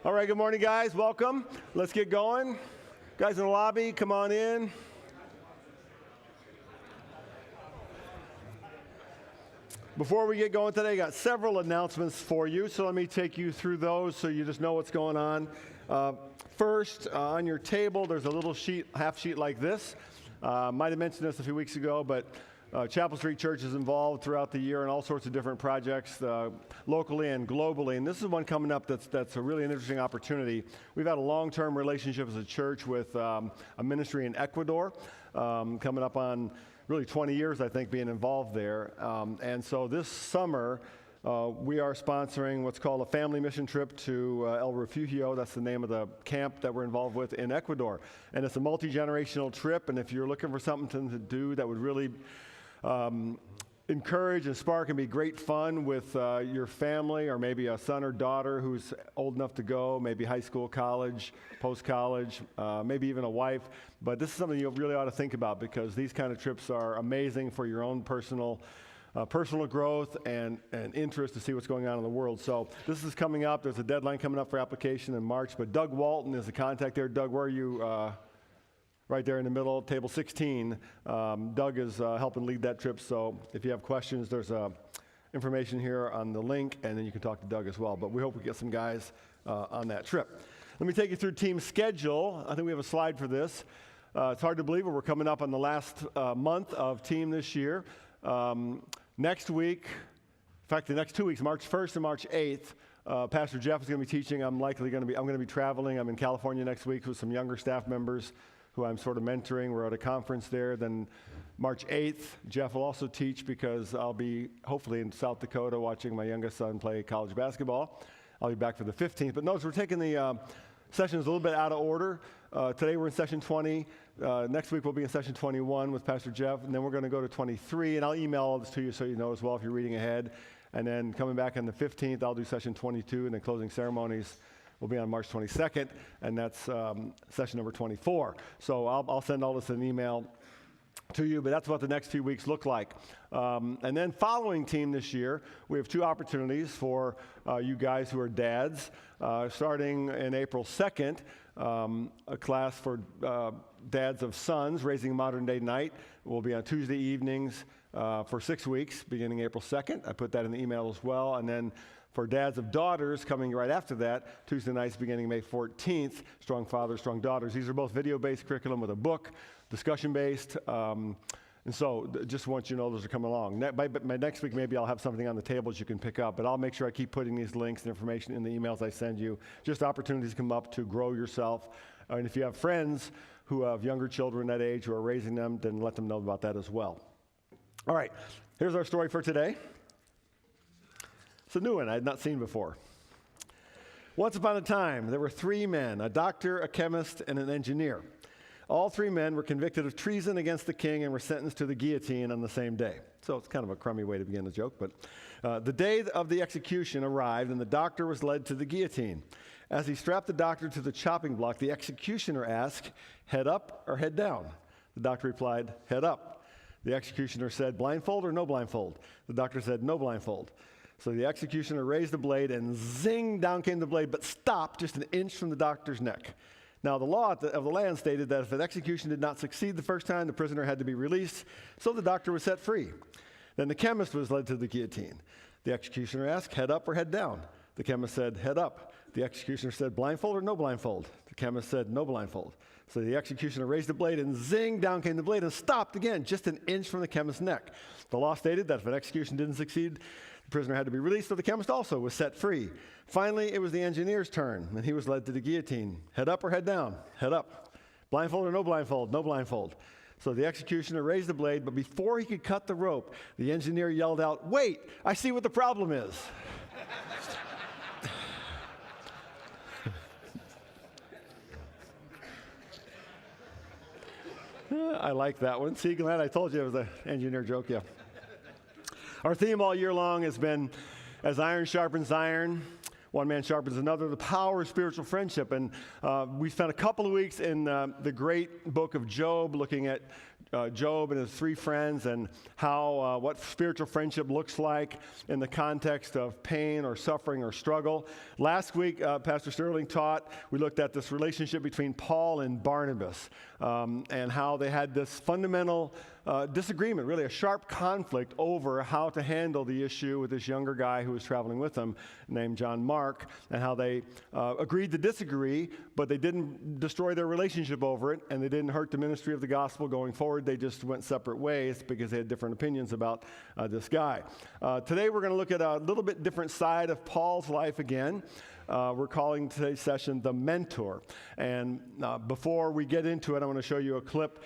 All right, good morning, guys. Welcome. Let's get going. Guys in the lobby, come on in. Before we get going today, I got several announcements for you, so let me take you through those so you just know what's going on. First, on your table, there's a little sheet, half sheet like this. Might have mentioned this a few weeks ago, but Chapel Street Church is involved throughout the year in all sorts of different projects, locally and globally. And this is one coming up that's a really interesting opportunity. We've had a long-term relationship as a church with a ministry in Ecuador, coming up on really 20 years, I think, being involved there. And so this summer, we are sponsoring what's called a family mission trip to El Refugio. That's the name of the camp that we're involved with in Ecuador. And it's a multi-generational trip, and if you're looking for something to do that would really encourage and spark and be great fun with your family, or maybe a son or daughter who's old enough to go, maybe high school, college, post-college, maybe even a wife. But this is something you really ought to think about, because these kind of trips are amazing for your own personal growth and interest to see what's going on in the world. So this is coming up. There's a deadline coming up for application in March, but Doug Walton is the contact there. Doug, where are you? Right there in the middle, table 16. Doug is helping lead that trip, so if you have questions, there's information here on the link, and then you can talk to Doug as well. But we hope we get some guys on that trip. Let me take you through team schedule. I think we have a slide for this. It's hard to believe, but we're coming up on the last month of team this year. Next week, in fact, the next 2 weeks, March 1st and March 8th, Pastor Jeff is going to be teaching. I'm going to be traveling. I'm in California next week with some younger staff members who I'm sort of mentoring. We're at a conference there. Then March 8th, Jeff will also teach, because I'll be hopefully in South Dakota watching my youngest son play college basketball. I'll be back for the 15th. But notice we're taking the sessions a little bit out of order. Today we're in session 20. Next week we'll be in session 21 with Pastor Jeff, and then we're going to go to 23, and I'll email all this to you so you know as well if you're reading ahead. And then coming back on the 15th, I'll do session 22, and then closing ceremonies will be on March 22nd, and that's session number 24. So I'll send all this in an email to you, but that's what the next few weeks look like. And then following team this year, we have two opportunities for you guys who are dads. Starting in April 2nd, a class for dads of sons, Raising a Modern Day Knight, will be on Tuesday evenings for 6 weeks, beginning April 2nd. I put that in the email as well. And then for dads of daughters, coming right after that, Tuesday nights beginning May 14th, Strong Fathers, Strong Daughters. These are both video-based curriculum with a book, discussion-based. And so just want you to know those are coming along. By next week, maybe I'll have something on the tables you can pick up, but I'll make sure I keep putting these links and information in the emails I send you. Just opportunities come up to grow yourself. And if you have friends who have younger children that age who are raising them, then let them know about that as well. All right, here's our story for today. It's a new one I had not seen before. Once upon a time, there were three men, a doctor, a chemist, and an engineer. All three men were convicted of treason against the king and were sentenced to the guillotine on the same day. So it's kind of a crummy way to begin the joke, but the day of the execution arrived, and the doctor was led to the guillotine. As he strapped the doctor to the chopping block, the executioner asked, "Head up or head down?" The doctor replied, "Head up." The executioner said, "Blindfold or no blindfold?" The doctor said, "No blindfold." So the executioner raised the blade, and zing, down came the blade, but stopped just an inch from the doctor's neck. Now, the law of the land stated that if an execution did not succeed the first time, the prisoner had to be released, so the doctor was set free. Then the chemist was led to the guillotine. The executioner asked, "Head up or head down?" The chemist said, "Head up." The executioner said, "Blindfold or no blindfold?" The chemist said, "No blindfold." So the executioner raised the blade, and zing, down came the blade, and stopped again, just an inch from the chemist's neck. The law stated that if an execution didn't succeed, the prisoner had to be released, so the chemist also was set free. Finally, it was the engineer's turn, and he was led to the guillotine. "Head up or head down?" "Head up." "Blindfold or no blindfold?" "No blindfold." So the executioner raised the blade, but before he could cut the rope, the engineer yelled out, "Wait, I see what the problem is." I like that one. See, Glenn, I told you it was an engineer joke, yeah. Our theme all year long has been, as iron sharpens iron, one man sharpens another, the power of spiritual friendship. And we spent a couple of weeks in the great book of Job, looking at Job and his three friends and how what spiritual friendship looks like in the context of pain or suffering or struggle. Last week, Pastor Sterling taught, we looked at this relationship between Paul and Barnabas and how they had this fundamental disagreement, really a sharp conflict over how to handle the issue with this younger guy who was traveling with them named John Mark, and how they agreed to disagree, but they didn't destroy their relationship over it, and they didn't hurt the ministry of the gospel going forward. They just went separate ways because they had different opinions about this guy. Today we're going to look at a little bit different side of Paul's life again. We're calling today's session The Mentor. And before we get into it, I want to show you a clip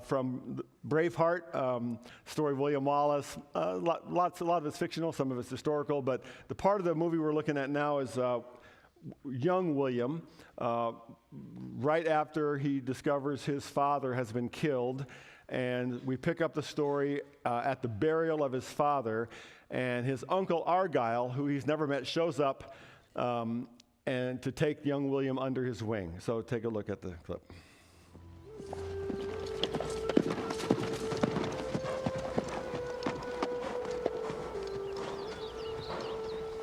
from Braveheart, story of William Wallace. A lot of it's fictional, some of it's historical, but the part of the movie we're looking at now is young William, right after he discovers his father has been killed. And we pick up the story at the burial of his father, and his uncle Argyle, who he's never met, shows up and to take young William under his wing. So take a look at the clip.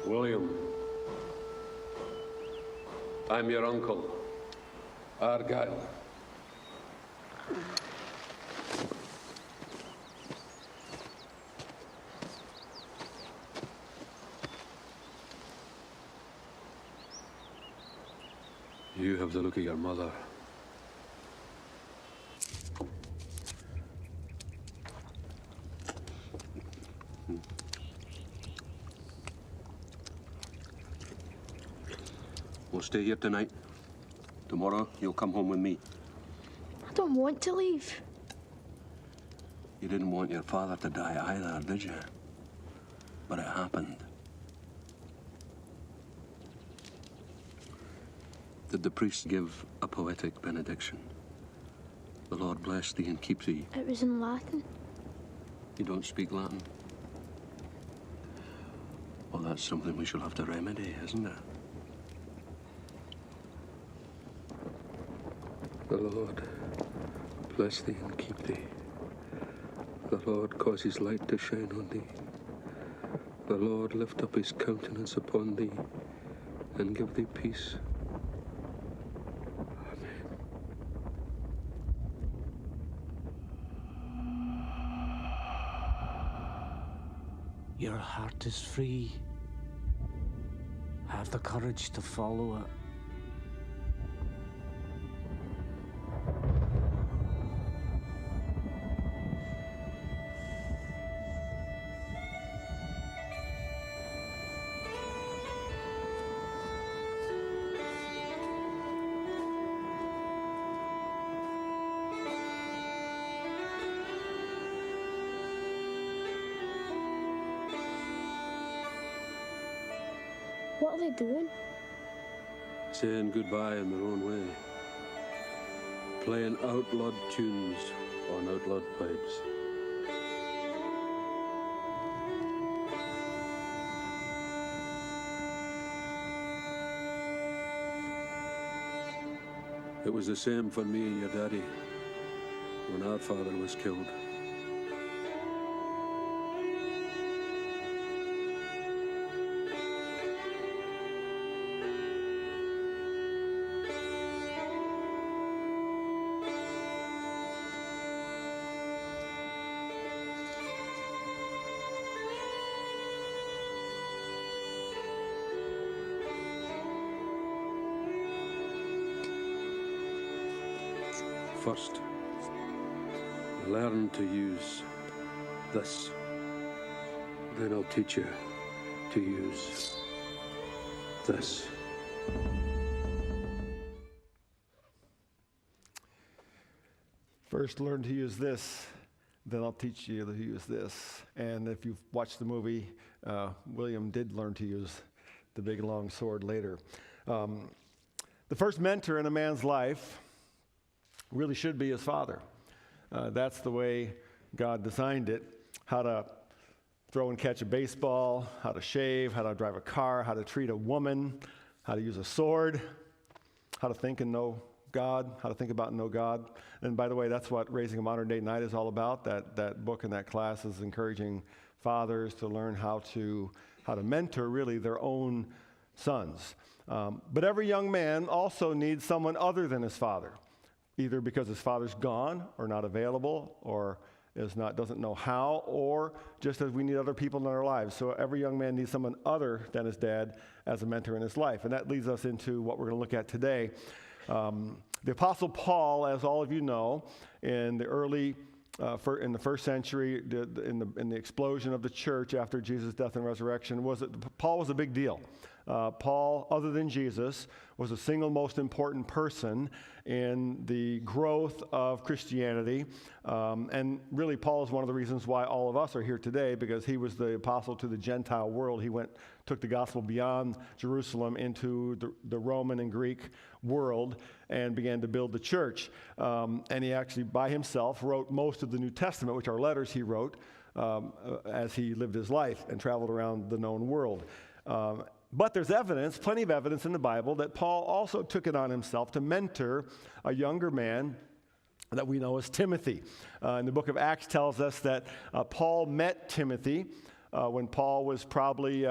William, I'm your uncle, Argyle. You have the look of your mother. We'll stay here tonight. Tomorrow, you'll come home with me. I don't want to leave. You didn't want your father to die either, did you? But it happened. Did the priest give a poetic benediction? The Lord bless thee and keep thee. It was in Latin. You don't speak Latin? Well, that's something we shall have to remedy, isn't it? The Lord bless thee and keep thee. The Lord cause his light to shine on thee. The Lord lift up his countenance upon thee and give thee peace. Your heart is free. Have the courage to follow it. What are they doing? Saying goodbye in their own way. Playing outlawed tunes on outlawed pipes. It was the same for me and your daddy when our father was killed. First, learn to use this. Then I'll teach you to use this. First, learn to use this, then I'll teach you to use this. And if you've watched the movie, William did learn to use the big long sword later. The first mentor in a man's life really should be his father. That's the way God designed it. How to throw and catch a baseball, how to shave, how to drive a car, how to treat a woman, how to use a sword, how to think and know God, how to think about and know God. And by the way, that's what Raising a Modern Day Knight is all about. That book and that class is encouraging fathers to learn how to mentor really their own sons. But every young man also needs someone other than his father, either because his father's gone or not available or doesn't know how, or just as we need other people in our lives. So every young man needs someone other than his dad as a mentor in his life. And that leads us into what we're going to look at today. The Apostle Paul, as all of you know, in the early in the first century, in the explosion of the church after Jesus' death and resurrection, Paul was a big deal. Paul, other than Jesus, was the single most important person in the growth of Christianity. And really, Paul is one of the reasons why all of us are here today, because he was the apostle to the Gentile world. He took the gospel beyond Jerusalem into the Roman and Greek world and began to build the church. And he actually, by himself, wrote most of the New Testament, which are letters he wrote as he lived his life and traveled around the known world. But there's evidence, plenty of evidence in the Bible, that Paul also took it on himself to mentor a younger man that we know as Timothy. And the book of Acts tells us that Paul met Timothy when Paul was probably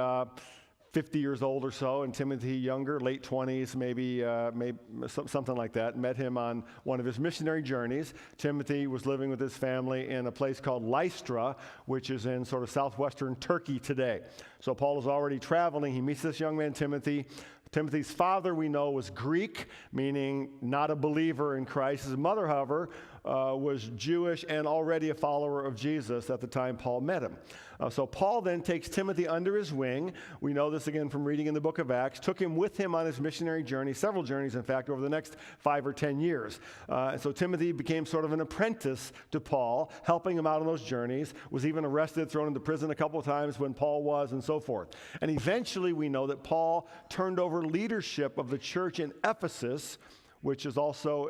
50 years old or so, and Timothy younger, late 20s, maybe something like that, met him on one of his missionary journeys. Timothy was living with his family in a place called Lystra, which is in sort of southwestern Turkey today. So Paul is already traveling. He meets this young man, Timothy. Timothy's father, we know, was Greek, meaning not a believer in Christ. His mother, however, was Jewish and already a follower of Jesus at the time Paul met him. So Paul then takes Timothy under his wing. We know this again from reading in the book of Acts. Took him with him on his missionary journey, several journeys, in fact, over the next 5 or 10 years. And so Timothy became sort of an apprentice to Paul, helping him out on those journeys, was even arrested, thrown into prison a couple of times when Paul was, and so forth. And eventually we know that Paul turned over leadership of the church in Ephesus, which is also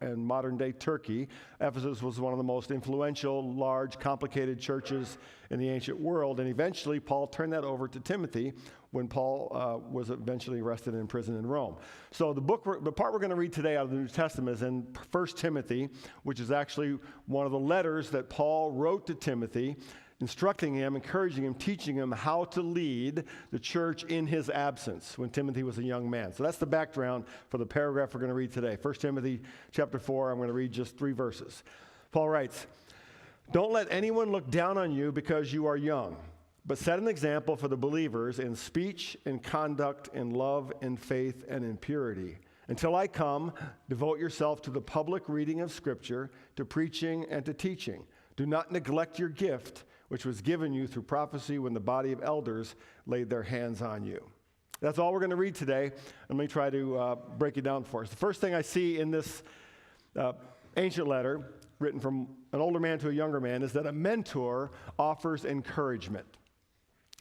in modern-day Turkey. Ephesus was one of the most influential, large, complicated churches in the ancient world, and eventually Paul turned that over to Timothy when Paul was eventually arrested and imprisoned in Rome. So the part we're going to read today out of the New Testament is in 1 Timothy, which is actually one of the letters that Paul wrote to Timothy, instructing him, encouraging him, teaching him how to lead the church in his absence when Timothy was a young man. So that's the background for the paragraph we're going to read today. 1 Timothy chapter 4, I'm going to read just 3 verses. Paul writes, "Don't let anyone look down on you because you are young, but set an example for the believers in speech, in conduct, in love, in faith, and in purity. Until I come, devote yourself to the public reading of Scripture, to preaching, and to teaching. Do not neglect your gift, which was given you through prophecy when the body of elders laid their hands on you." That's all we're going to read today. Let me try to break it down for us. The first thing I see in this ancient letter, written from an older man to a younger man, is that a mentor offers encouragement.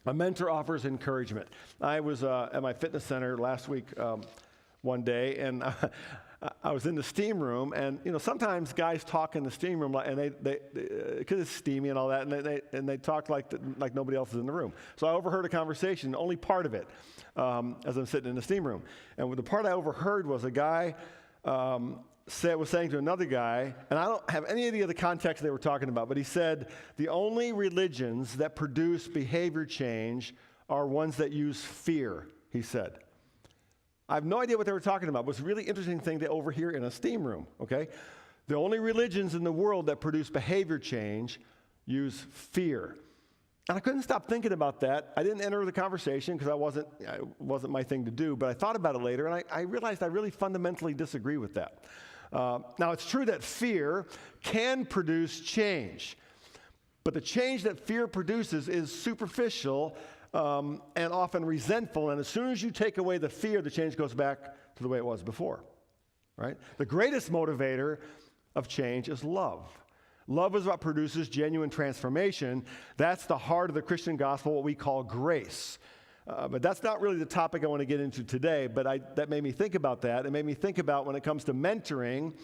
A mentor offers encouragement. I was at my fitness center last week one day, and I was in the steam room, and sometimes guys talk in the steam room, and they because it's steamy and all that, and they talk like nobody else is in the room. So I overheard a conversation, only part of it, as I'm sitting in the steam room. And the part I overheard was a guy was saying to another guy, and I don't have any idea of the context they were talking about, but he said, "The only religions that produce behavior change are ones that use fear," he said. I have no idea what they were talking about. It was a really interesting thing to overhear in a steam room, okay? The only religions in the world that produce behavior change use fear. And I couldn't stop thinking about that. I didn't enter the conversation because it wasn't my thing to do, but I thought about it later, and I realized I really fundamentally disagree with that. Now, it's true that fear can produce change, but the change that fear produces is superficial and often resentful, and as soon as you take away the fear, the change goes back to the way it was before, right? The greatest motivator of change is love. Love is what produces genuine transformation. That's the heart of the Christian gospel, what we call grace. But that's not really the topic I want to get into today, but that made me think about that. It made me think about, when it comes to mentoring,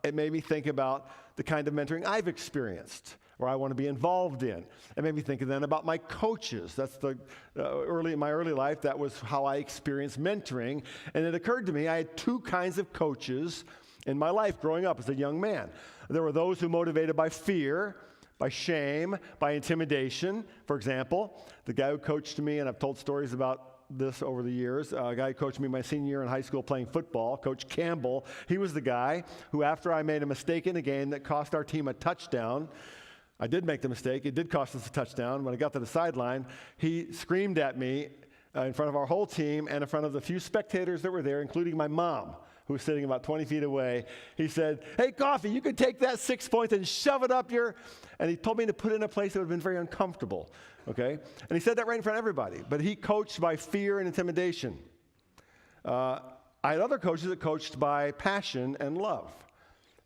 it made me think about the kind of mentoring I've experienced. or I want to be involved in. It made me think then about my coaches. That's in my early life, that was how I experienced mentoring. And it occurred to me I had two kinds of coaches in my life growing up as a young man. There were those who motivated by fear, by shame, by intimidation. For example, the guy who coached me, and I've told stories about this over the years, a guy who coached me my senior year in high school playing football, Coach Campbell. He was the guy who, after I made a mistake in a game that cost our team a touchdown, I did make the mistake. It did cost us a touchdown. When I got to the sideline, he screamed at me in front of our whole team and in front of the few spectators that were there, including my mom, who was sitting about 20 feet away. He said, "Hey, Coffee, you could take that 6 points and shove it up your..." And he told me to put it in a place that would have been very uncomfortable, okay? And he said that right in front of everybody. But he coached by fear and intimidation. I had other coaches that coached by passion and love.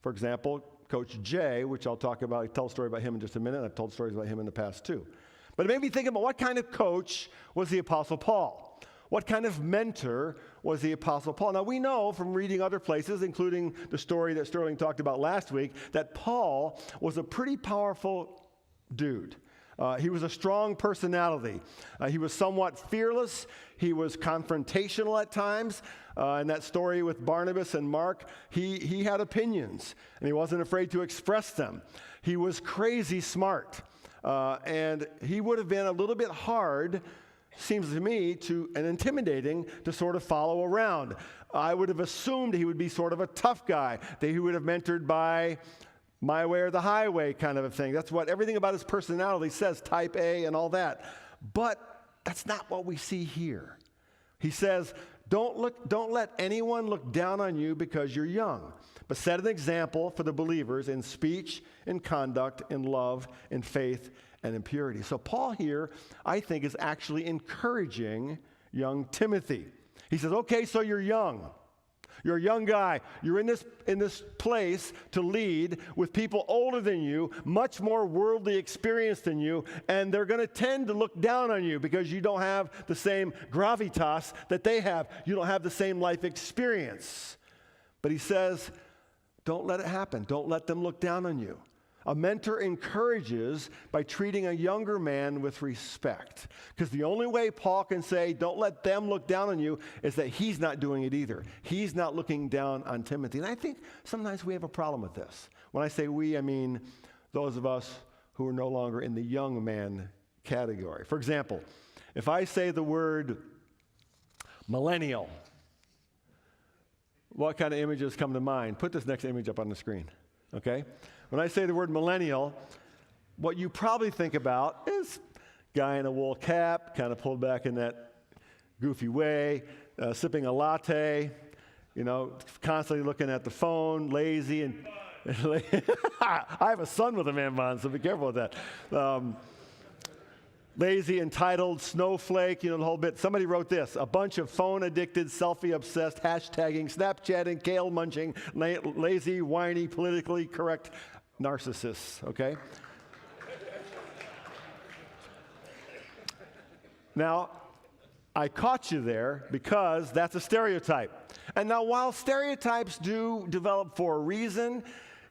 For example, Coach Jay, which I'll tell a story about him in just a minute. I've told stories about him in the past too. But it made me think about what kind of coach was the Apostle Paul? What kind of mentor was the Apostle Paul? Now, we know from reading other places, including the story that Sterling talked about last week, that Paul was a pretty powerful dude. He was a strong personality. He was somewhat fearless. He was confrontational at times. In that story with Barnabas and Mark, he had opinions, and he wasn't afraid to express them. He was crazy smart, and he would have been a little bit hard, seems to me, and intimidating to sort of follow around. I would have assumed he would be sort of a tough guy, that he would have mentored by my way or the highway kind of a thing. That's what everything about his personality says, type A and all that. But that's not what we see here. He says, don't let anyone look down on you because you're young, but set an example for the believers in speech, in conduct, in love, in faith, and in purity. So Paul here, I think, is actually encouraging young Timothy. He says, okay, so you're young. You're a young guy. You're in this place to lead with people older than you, much more worldly experienced than you, and they're going to tend to look down on you because you don't have the same gravitas that they have. You don't have the same life experience. But he says, don't let it happen. Don't let them look down on you. A mentor encourages by treating a younger man with respect. Because the only way Paul can say, don't let them look down on you, is that he's not doing it either. He's not looking down on Timothy. And I think sometimes we have a problem with this. When I say we, I mean those of us who are no longer in the young man category. For example, if I say the word millennial, what kind of images come to mind? Put this next image up on the screen, okay? When I say the word millennial, what you probably think about is guy in a wool cap, kind of pulled back in that goofy way, sipping a latte, constantly looking at the phone, lazy. And I have a son with a man bun, so be careful with that. Lazy, entitled, snowflake, the whole bit. Somebody wrote this: a bunch of phone-addicted, selfie-obsessed, hashtagging, Snapchatting, kale-munching, lazy, whiny, politically correct narcissists, okay? Now, I caught you there because that's a stereotype. And now, while stereotypes do develop for a reason,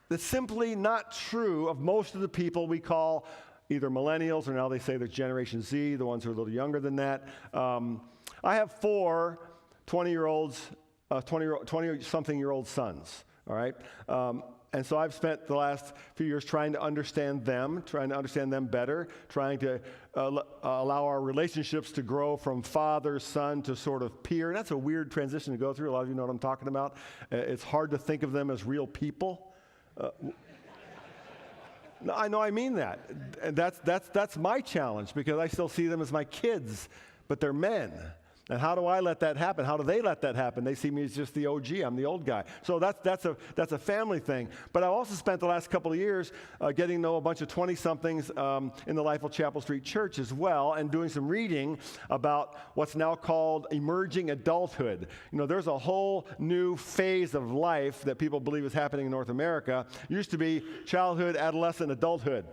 that's simply not true of most of the people we call either millennials, or now they say there's Generation Z, the ones who are a little younger than that. I have 4 20-year-olds, 20-something-year-old sons, all right? And so I've spent the last few years trying to understand them better, trying to allow our relationships to grow from father, son to sort of peer. And that's a weird transition to go through. A lot of you know what I'm talking about. It's hard to think of them as real people. No, I know I mean that. And that's my challenge, because I still see them as my kids, but they're men. And how do I let that happen? How do they let that happen? They see me as just the OG. I'm the old guy. So that's a family thing. But I also spent the last couple of years getting to know a bunch of 20-somethings in the life of Chapel Street Church as well, and doing some reading about what's now called emerging adulthood. There's a whole new phase of life that people believe is happening in North America. It used to be childhood, adolescent, adulthood.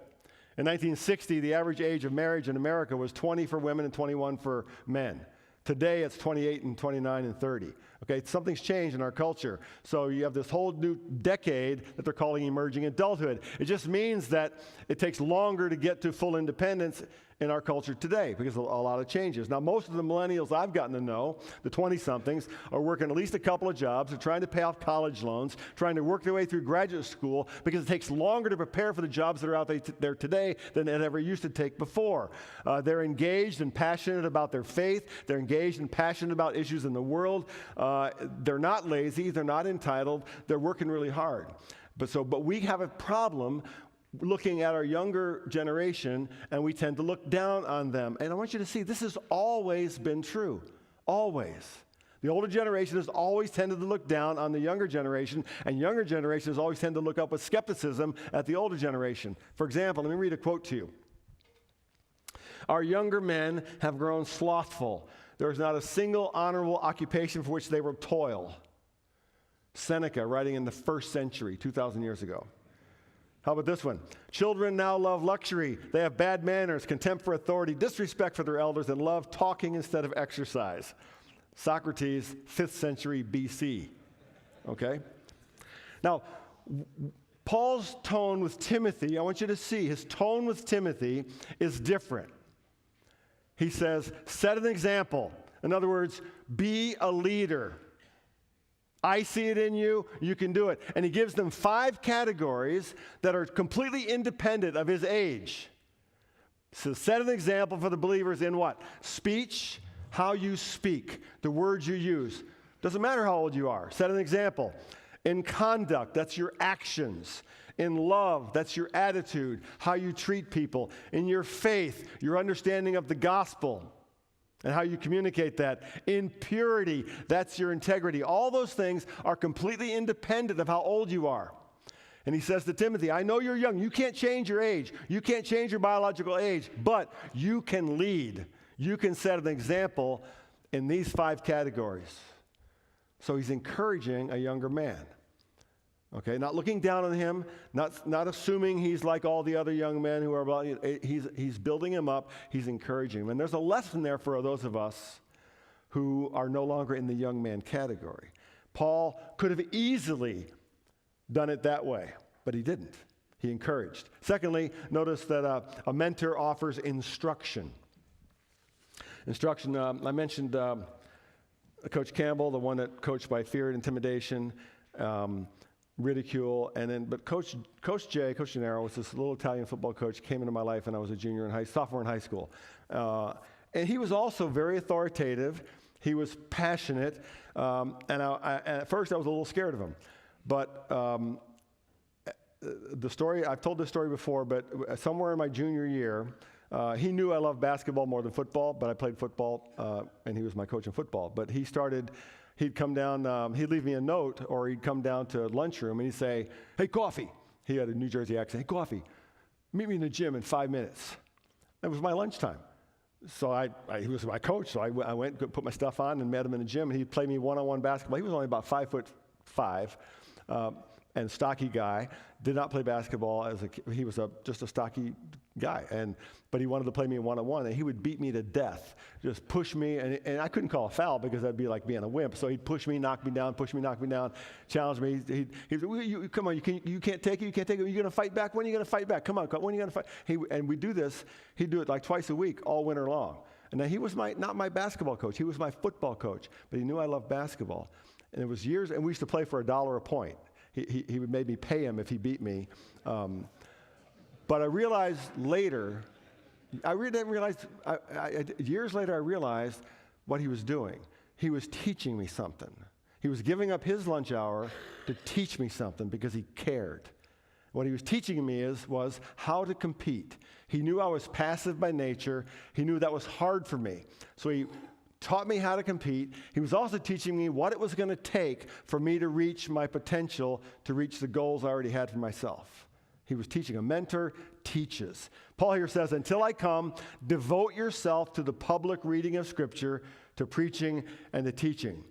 In 1960, the average age of marriage in America was 20 for women and 21 for men. Today, it's 28 and 29 and 30. Okay, something's changed in our culture. So you have this whole new decade that they're calling emerging adulthood. It just means that it takes longer to get to full independence in our culture today because of a lot of changes. Now, most of the millennials I've gotten to know, the 20-somethings, are working at least a couple of jobs. They're trying to pay off college loans, trying to work their way through graduate school because it takes longer to prepare for the jobs that are out there today than it ever used to take before. They're engaged and passionate about their faith. They're engaged and passionate about issues in the world. They're not lazy. They're not entitled. They're working really hard. But we have a problem looking at our younger generation, and we tend to look down on them. And I want you to see, this has always been true. Always. The older generation has always tended to look down on the younger generation, and younger generations always tend to look up with skepticism at the older generation. For example, let me read a quote to you. Our younger men have grown slothful. There is not a single honorable occupation for which they will toil. Seneca, writing in the 1st century, 2,000 years ago. How about this one? Children now love luxury. They have bad manners, contempt for authority, disrespect for their elders, and love talking instead of exercise. Socrates, 5th century BC. Okay? Now, Paul's tone with Timothy, I want you to see, his tone with Timothy is different. He says, set an example. In other words, be a leader. I see it in you, you can do it. And he gives them 5 categories that are completely independent of his age. So set an example for the believers in what? Speech, how you speak, the words you use. Doesn't matter how old you are. Set an example. In conduct, that's your actions. In love, that's your attitude, how you treat people. In your faith, your understanding of the gospel and how you communicate that. In purity, that's your integrity. All those things are completely independent of how old you are. And he says to Timothy, I know you're young. You can't change your age. You can't change your biological age, but you can lead. You can set an example in these 5 categories. So he's encouraging a younger man. Okay, not looking down on him, not assuming he's like all the other young men who are about, he's building him up, he's encouraging him. And there's a lesson there for those of us who are no longer in the young man category. Paul could have easily done it that way, but he didn't. He encouraged. Secondly, notice that a mentor offers instruction. Instruction, I mentioned Coach Campbell, the one that coached by fear and intimidation, ridicule, but Coach Gennaro was this little Italian football coach, came into my life when I was a sophomore in high school. And he was also very authoritative. He was passionate. And at first I was a little scared of him. But I've told this story before, but somewhere in my junior year, he knew I loved basketball more than football, but I played football, and he was my coach in football. But he'd come down, he'd leave me a note, or he'd come down to lunchroom, and he'd say, hey, Coffee. He had a New Jersey accent. Hey, Coffee, meet me in the gym in 5 minutes. That was my lunchtime. So he was my coach, so I went, put my stuff on, and met him in the gym, and he'd play me one-on-one basketball. He was only about 5'5", and stocky guy. Did not play basketball he was just a stocky guy, but he wanted to play me one-on-one, and he would beat me to death, just push me, and I couldn't call a foul because that'd be like being a wimp. So he'd push me, knock me down, challenge me. He'd say, come on, you can't take it, you can't take it. Are you going to fight back? When are you going to fight back? Come on, when are you going to fight? And we do this. He'd do it like twice a week, all winter long. And now he was not my basketball coach. He was my football coach, but he knew I loved basketball. And it was years, and we used to play for $1 a point. He would maybe pay him if he beat me. But I realized later, years later, I realized what he was doing. He was teaching me something. He was giving up his lunch hour to teach me something because he cared. What he was teaching me was how to compete. He knew I was passive by nature. He knew that was hard for me. So he taught me how to compete. He was also teaching me what it was going to take for me to reach my potential, to reach the goals I already had for myself. He was teaching. A mentor teaches. Paul here says, until I come, devote yourself to the public reading of Scripture, to preaching and to teaching.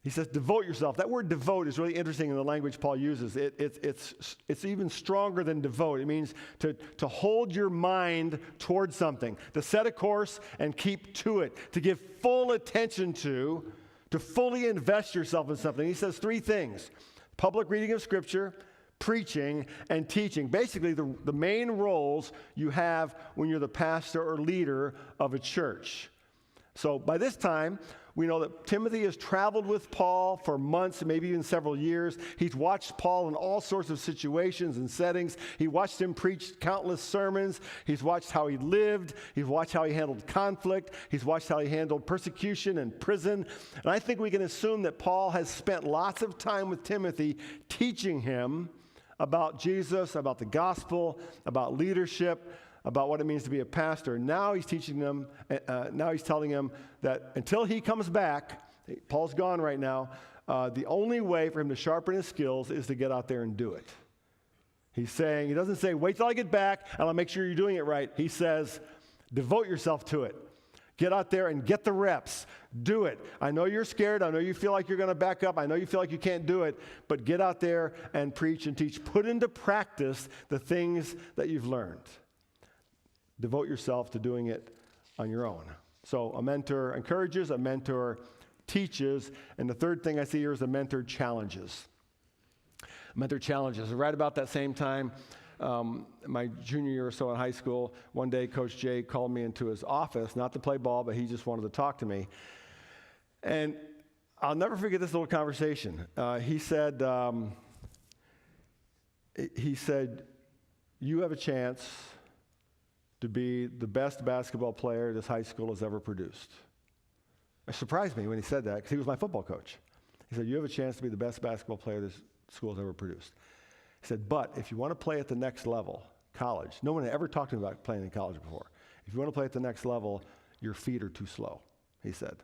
He says, devote yourself. That word devote is really interesting in the language Paul uses. It's even stronger than devote. It means to hold your mind towards something, to set a course and keep to it, to give full attention to fully invest yourself in something. He says three things: public reading of Scripture, preaching, and teaching. Basically, the main roles you have when you're the pastor or leader of a church. So by this time, we know that Timothy has traveled with Paul for months, maybe even several years. He's watched Paul in all sorts of situations and settings. He watched him preach countless sermons. He's watched how he lived. He's watched how he handled conflict. He's watched how he handled persecution and prison. And I think we can assume that Paul has spent lots of time with Timothy teaching him about Jesus, about the gospel, about leadership, about what it means to be a pastor. Now he's teaching them, now he's telling him that until he comes back, Paul's gone right now, the only way for him to sharpen his skills is to get out there and do it. He's saying, he doesn't say, wait till I get back and I'll make sure you're doing it right. He says, devote yourself to it. Get out there and get the reps. Do it. I know you're scared. I know you feel like you're going to back up. I know you feel like you can't do it. But get out there and preach and teach. Put into practice the things that you've learned. Devote yourself to doing it on your own. So a mentor encourages, a mentor teaches, and the third thing I see here is a mentor challenges. A mentor challenges. Right about that same time, my junior year or so in high school, one day Coach Jay called me into his office, not to play ball, but he just wanted to talk to me. And I'll never forget this little conversation. He said, you have a chance to be the best basketball player this high school has ever produced. It surprised me when he said that, because he was my football coach. He said, you have a chance to be the best basketball player this school has ever produced. He said, but if you want to play at the next level, college, no one had ever talked to me about playing in college before. If you want to play at the next level, your feet are too slow, he said.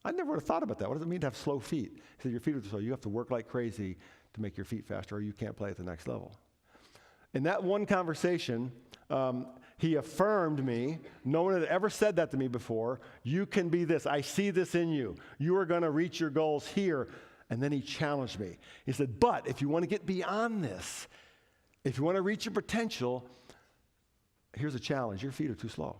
I never would have thought about that. What does it mean to have slow feet? He said, your feet are too slow. You have to work like crazy to make your feet faster, or you can't play at the next level. In that one conversation, he affirmed me. No one had ever said that to me before. You can be this. I see this in you. You are going to reach your goals here. And then he challenged me. He said, but if you want to get beyond this, if you want to reach your potential, here's a challenge. Your feet are too slow.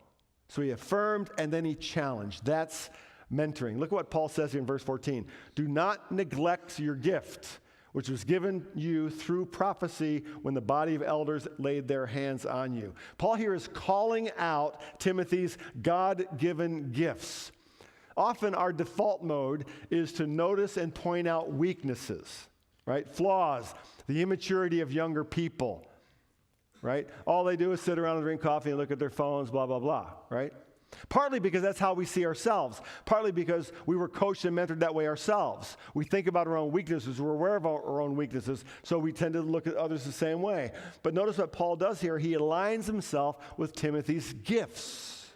So he affirmed and then he challenged. That's mentoring. Look at what Paul says here in verse 14. Do not neglect your gift, which was given you through prophecy when the body of elders laid their hands on you. Paul here is calling out Timothy's God-given gifts. Often our default mode is to notice and point out weaknesses, right? Flaws, the immaturity of younger people, right? All they do is sit around and drink coffee and look at their phones, blah, blah, blah, right? Partly because that's how we see ourselves. Partly because we were coached and mentored that way ourselves. We think about our own weaknesses. We're aware of our own weaknesses, so we tend to look at others the same way. But notice what Paul does here. He aligns himself with Timothy's gifts.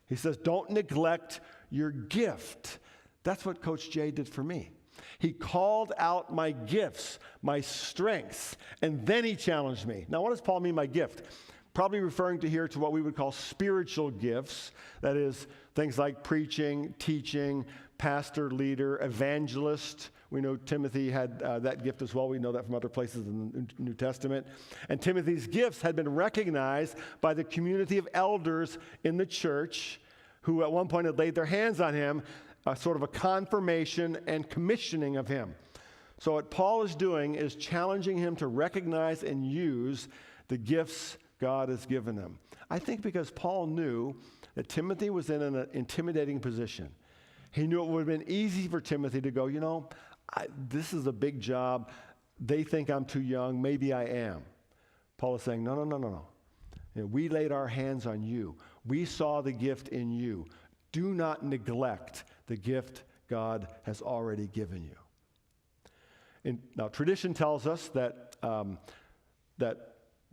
He says, don't neglect your gift. That's what Coach Jay did for me. He called out my gifts, my strengths, and then he challenged me. Now, what does Paul mean by gift? Probably referring to here to what we would call spiritual gifts. That is, things like preaching, teaching, pastor, leader, evangelist. We know Timothy had that gift as well. We know that from other places in the New Testament. And Timothy's gifts had been recognized by the community of elders in the church who at one point had laid their hands on him, sort of a confirmation and commissioning of him. So what Paul is doing is challenging him to recognize and use the gifts God has given him. I think because Paul knew that Timothy was in an intimidating position. He knew it would have been easy for Timothy to go, this is a big job. They think I'm too young. Maybe I am. Paul is saying, no. We laid our hands on you. We saw the gift in you. Do not neglect the gift God has already given you. Now, tradition tells us that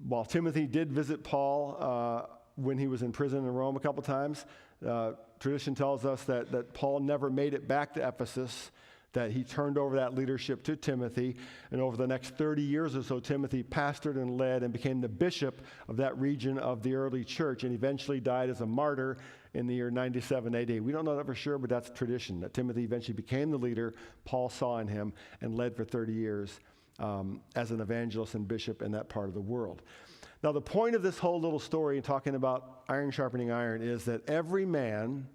while Timothy did visit Paul when he was in prison in Rome a couple times, tradition tells us that Paul never made it back to Ephesus, that he turned over that leadership to Timothy. And over the next 30 years or so, Timothy pastored and led and became the bishop of that region of the early church, and eventually died as a martyr in the year 97 AD. We don't know that for sure, but that's tradition, that Timothy eventually became the leader Paul saw in him and led for 30 years as an evangelist and bishop in that part of the world. Now, the point of this whole little story, talking about iron sharpening iron, is that every man,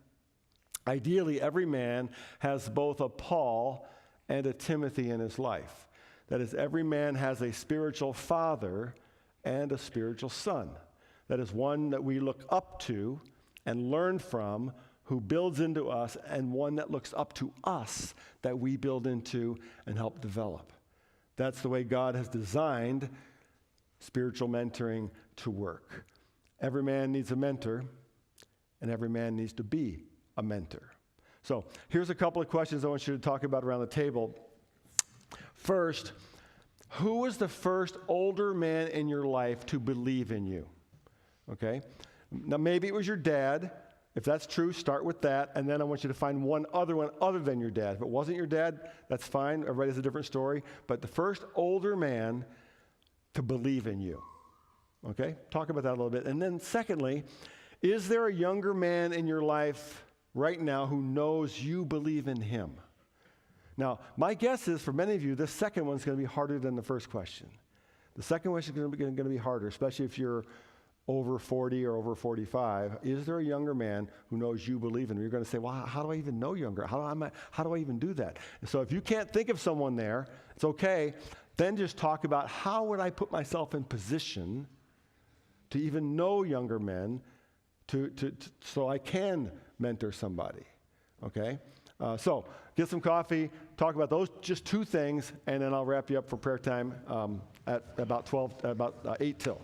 ideally every man, has both a Paul and a Timothy in his life. That is, every man has a spiritual father and a spiritual son. That is, one that we look up to and learn from, who builds into us, and one that looks up to us that we build into and help develop. That's the way God has designed spiritual mentoring to work. Every man needs a mentor, and every man needs to be a mentor. So here's a couple of questions I want you to talk about around the table. First, who was the first older man in your life to believe in you? Okay? Now, maybe it was your dad. If that's true, start with that, and then I want you to find one other than your dad. If it wasn't your dad, that's fine. Everybody has a different story. But the first older man to believe in you. Okay? Talk about that a little bit. And then secondly, is there a younger man in your life right now who knows you believe in him? Now, my guess is for many of you, this second one's going to be harder than the first question. The second question is going to be harder, especially if you're over 40 or over 45. Is there a younger man who knows you believe in him? You're going to say, well, how do I even know younger? How do I even do that? And so if you can't think of someone there, it's okay. Then just talk about how would I put myself in position to even know younger men so I can mentor somebody, okay? So get some coffee, talk about those just two things, and then I'll wrap you up for prayer time at about 8 till.